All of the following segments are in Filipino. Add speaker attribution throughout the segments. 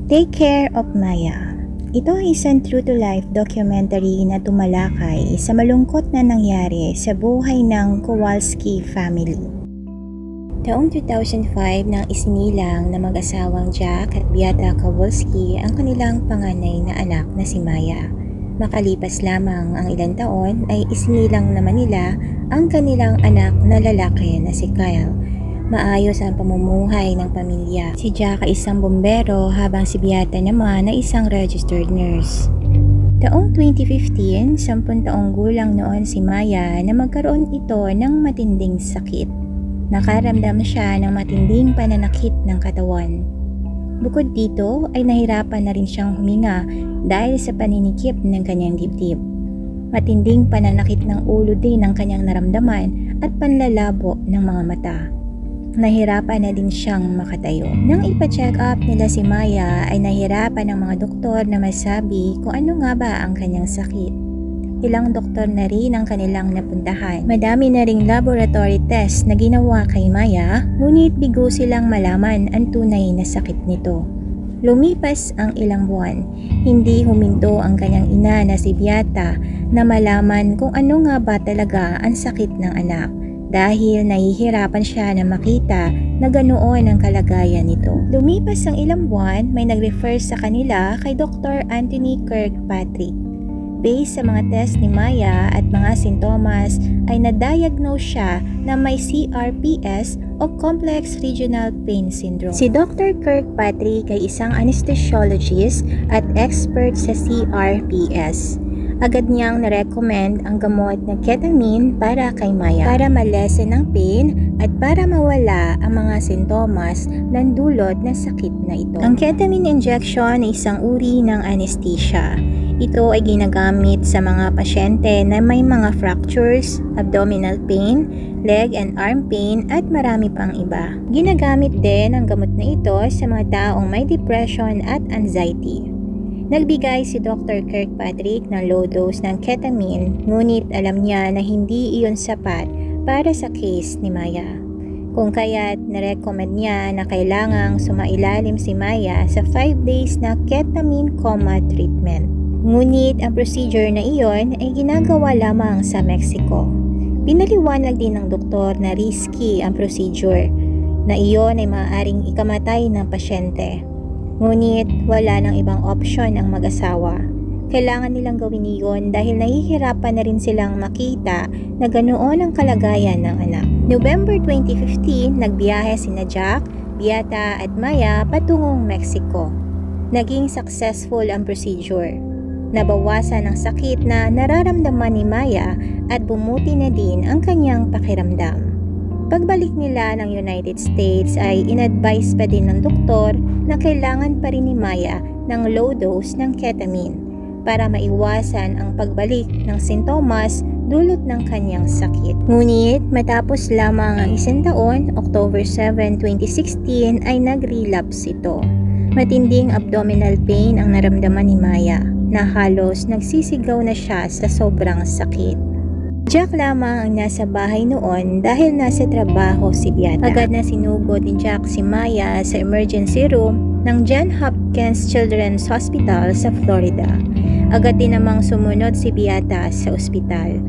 Speaker 1: Take Care of Maya. Ito ay isang true-to-life documentary na tumalakay sa malungkot na nangyari sa buhay ng Kowalski family. Taong 2005 nang isinilang na mag-asawang Jack at Beata Kowalski ang kanilang panganay na anak na si Maya. Makalipas lamang ang ilang taon ay isinilang naman nila ang kanilang anak na lalaki na si Kyle. Maayos ang pamumuhay ng pamilya. Si Jack ay isang bombero habang si Beata naman ay isang registered nurse. Taong 2015, 10 taong gulang noon si Maya na magkaroon ito ng matinding sakit. Nakaramdam siya ng matinding pananakit ng katawan. Bukod dito ay nahirapan na rin siyang huminga dahil sa paninikip ng kanyang dibdib. Matinding pananakit ng ulo din ang kanyang naramdaman at panlalabo ng mga mata. Nahirapan na din siyang makatayo. Nang ipa-check up nila si Maya ay nahirapan ng mga doktor na masabi kung ano nga ba ang kanyang sakit. Ilang doktor na rin ang kanilang napuntahan. Madami na ring laboratory test na ginawa kay Maya, ngunit bigo silang malaman ang tunay na sakit nito. Lumipas ang ilang buwan, hindi huminto ang kanyang ina na si Beata na malaman kung ano nga ba talaga ang sakit ng anak. Dahil nahihirapan siya na makita na ganoon ang kalagayan nito. Lumipas ang ilang buwan, may nag-refer sa kanila kay Dr. Anthony Kirkpatrick. Based sa mga test ni Maya at mga sintomas ay na-diagnose siya na may CRPS o Complex Regional Pain Syndrome. Si Dr. Kirkpatrick ay isang anesthesiologist at expert sa CRPS. Agad niyang na-recommend ang gamot na ketamine para kay Maya para malesen ang pain at para mawala ang mga sintomas ng dulot ng sakit na ito. Ang ketamine injection ay isang uri ng anesthesia. Ito ay ginagamit sa mga pasyente na may mga fractures, abdominal pain, leg and arm pain at marami pang iba. Ginagamit din ang gamot na ito sa mga taong may depression at anxiety. Nagbigay si Dr. Kirkpatrick ng low dose ng ketamine, ngunit alam niya na hindi iyon sapat para sa case ni Maya. Kung kaya't narecommend niya na kailangang sumailalim si Maya sa 5 days na ketamine coma treatment. Ngunit ang procedure na iyon ay ginagawa lamang sa Mexico. Pinaliwanag din ng doktor na risky ang procedure, na iyon ay maaaring ikamatay ng pasyente. Ngunit wala nang ibang opsyon ang mag-asawa. Kailangan nilang gawin iyon dahil nahihirapan na rin silang makita na ganoon ang kalagayan ng anak. November 2015, nagbiyahe sina Jack, Beata at Maya patungong Mexico. Naging successful ang procedure. Nabawasan ang sakit na nararamdaman ni Maya at bumuti na din ang kanyang pakiramdam. Pagbalik nila ng United States ay in-advise pa din ng doktor na kailangan pa rin ni Maya ng low dose ng ketamine para maiwasan ang pagbalik ng sintomas dulot ng kanyang sakit. Ngunit matapos lamang ang 1 taon, October 7, 2016 ay nag-relapse ito. Matinding abdominal pain ang naramdaman ni Maya na halos nagsisigaw na siya sa sobrang sakit. Jack lamang ang nasa bahay noon dahil nasa trabaho si Beata. Agad na sinugod ni Jack si Maya sa emergency room ng Johns Hopkins Children's Hospital sa Florida. Agad din namang sumunod si Beata sa ospital.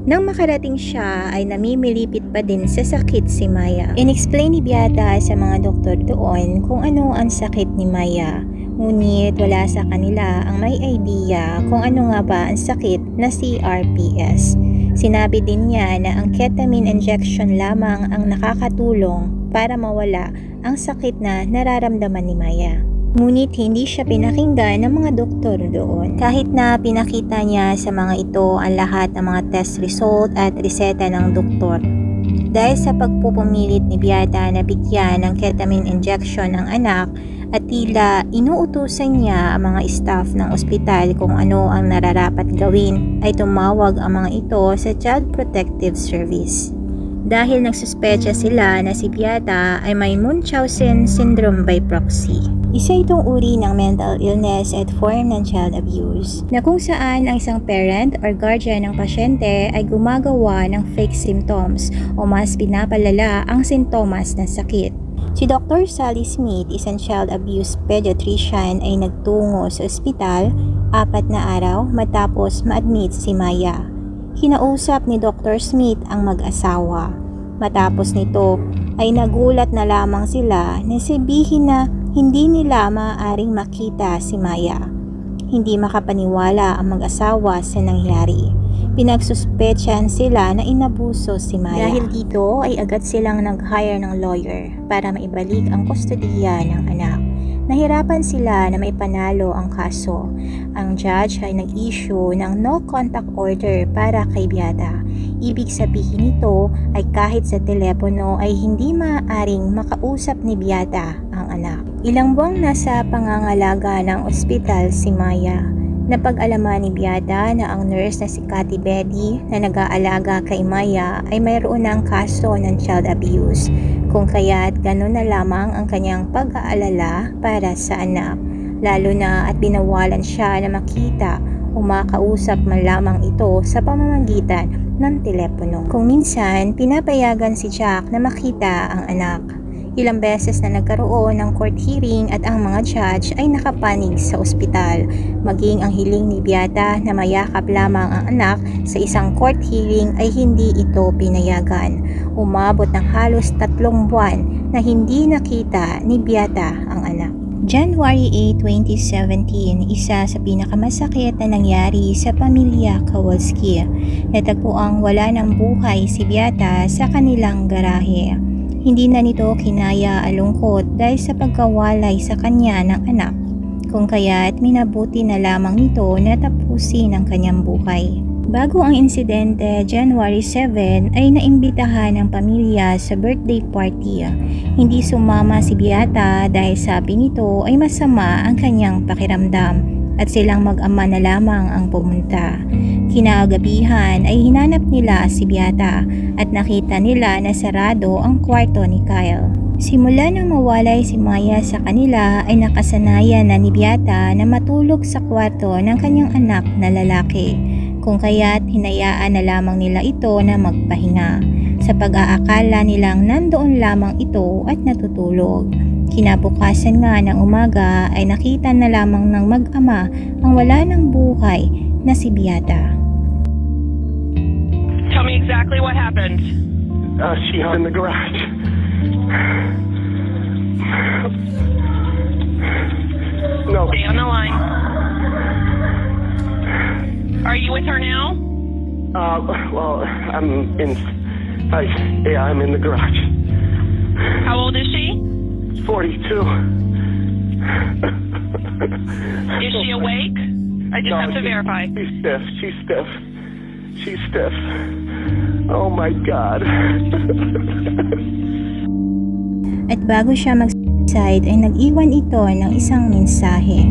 Speaker 1: Nang makarating siya ay namimilipit pa din sa sakit si Maya. In-explain ni Beata sa mga doktor doon kung ano ang sakit ni Maya. Ngunit wala sa kanila ang may idea kung ano nga ba ang sakit na CRPS. Sinabi din niya na ang ketamine injection lamang ang nakakatulong para mawala ang sakit na nararamdaman ni Maya. Ngunit hindi siya pinakinggan ng mga doktor doon. Kahit na pinakita niya sa mga ito ang lahat ng mga test result at reseta ng doktor. Dahil sa pagpupumilit ni Beata na bigyan ng ketamine injection ang anak, at tila inuutusan niya ang mga staff ng ospital kung ano ang nararapat gawin, ay tumawag ang mga ito sa Child Protective Service. Dahil nagsuspecha sila na si Beata ay may Munchausen syndrome by proxy. Isa itong uri ng mental illness at form ng child abuse, na kung saan ang isang parent or guardian ng pasyente ay gumagawa ng fake symptoms o mas pinapalala ang sintomas ng sakit. Si Dr. Sally Smith, isang child abuse pediatrician, ay nagtungo sa ospital 4 na araw matapos ma-admit si Maya. Kinausap ni Dr. Smith ang mag-asawa. Matapos nito ay nagulat na lamang sila na sabihin na hindi nila maaaring makita si Maya. Hindi makapaniwala ang mag-asawa sa nangyari. Pinagsuspetsahan sila na inabuso si Maya. Dahil dito ay agad silang nag-hire ng lawyer para maibalik ang kustodiya ng anak. Nahirapan sila na maipanalo ang kaso. Ang judge ay nag-issue ng no contact order para kay Beata. Ibig sabihin nito ay kahit sa telepono ay hindi maaaring makausap ni Beata ang anak. Ilang buwang nasa pangangalaga ng ospital si Maya. Napag-alaman ni Beata na ang nurse na si Kati Betty na nag-aalaga kay Maya ay mayroon ng kaso ng child abuse, kung kaya't gano'n na lamang ang kanyang pag-aalala para sa anak, lalo na at binawalan siya na makita o makausap man lamang ito sa pamamagitan ng telepono. Kung minsan, pinapayagan si Jack na makita ang anak. Ilang beses na nagkaroon ng court hearing at ang mga judge ay nakapanig sa ospital. Maging ang hiling ni Beata na mayakap lamang ang anak sa isang court hearing ay hindi ito pinayagan. Umabot ng halos 3 buwan na hindi nakita ni Beata ang anak. January 8, 2017, isa sa pinakamasakit na nangyari sa pamilya Kowalski. Natagpuang wala ng buhay si Beata sa kanilang garahe. Hindi na nito kinaya ang lungkot dahil sa pagkawalay sa kanya ng anak, kung kaya't minabuti na lamang nito na tapusin ang kanyang buhay. Bago ang insidente, January 7 ay naimbitahan ng pamilya sa birthday party. Hindi sumama si Beata dahil sabi nito ay masama ang kanyang pakiramdam at silang mag-ama na lamang ang pumunta. Kinagabihan ay hinanap nila si Beata at nakita nila na sarado ang kwarto ni Kyle. Simula nang mawalay si Maya sa kanila ay nakasanayan na ni Beata na matulog sa kwarto ng kanyang anak na lalaki, kung kaya't hinayaan na lamang nila ito na magpahinga sa pag-aakala nilang nandoon lamang ito at natutulog. Kinabukasan nga ng umaga ay nakita na lamang ng mag-ama ang wala ng buhay na si Beata.
Speaker 2: Tell me exactly what happened.
Speaker 3: She's in the garage. No.
Speaker 2: Stay on the line. Are you with her now?
Speaker 3: Well, I'm in the garage.
Speaker 2: How old is she?
Speaker 3: 42.
Speaker 2: Is she awake? I just have to verify.
Speaker 3: She's stiff. Oh my God.
Speaker 1: At bago siya mag-suicide ay nag-iwan ito ng isang mensahe.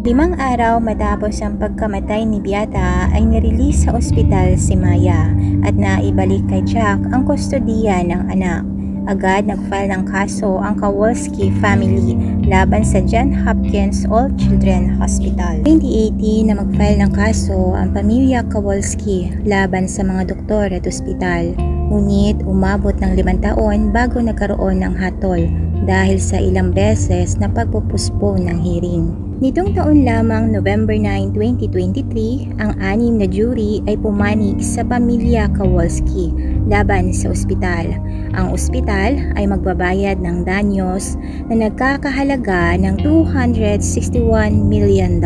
Speaker 1: Limang araw matapos ang pagkamatay ni Beata ay nirelease sa ospital si Maya at naibalik kay Jack ang kustodiya ng anak. Agad nag-file ng kaso ang Kowalski family laban sa Johns Hopkins All Children Hospital. 2018 na mag-file ng kaso ang pamilya Kowalski laban sa mga doktor at ospital. Ngunit umabot ng 5 taon bago nagkaroon ng hatol dahil sa ilang beses na pagpupuspone ng hearing. Nitong taon lamang November 9, 2023, ang 6 na jury ay pumanig sa pamilya Kowalski laban sa ospital. Ang ospital ay magbabayad ng danyos na nagkakahalaga ng $261 million.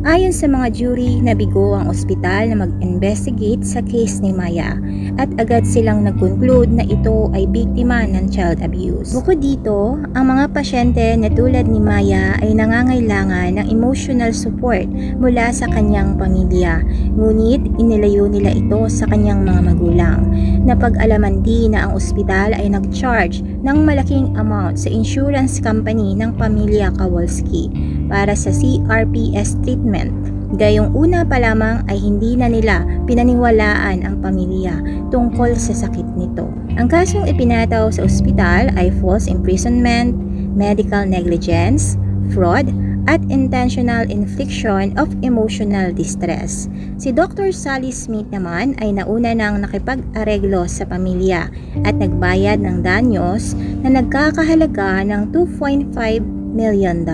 Speaker 1: Ayon sa mga jury, nabigo ang ospital na mag-investigate sa case ni Maya at agad silang nag-conclude na ito ay biktima ng child abuse. Bukod dito, ang mga pasyente na tulad ni Maya ay nangangailangan ng emotional support mula sa kanyang pamilya, ngunit inilayo nila ito sa kanyang mga magulang. Napag-alaman din na ang ospital ay nag-charge ng malaking amount sa insurance company ng pamilya Kowalski para sa CRPS treatment. Gayong una pa lamang ay hindi na nila pinaniwalaan ang pamilya tungkol sa sakit nito. Ang kasong ipinataw sa ospital ay false imprisonment, medical negligence, fraud, at intentional infliction of emotional distress. Si Dr. Sally Smith naman ay nauna nang nakipag-areglo sa pamilya at nagbayad ng danyos na nagkakahalaga ng $2.5 million.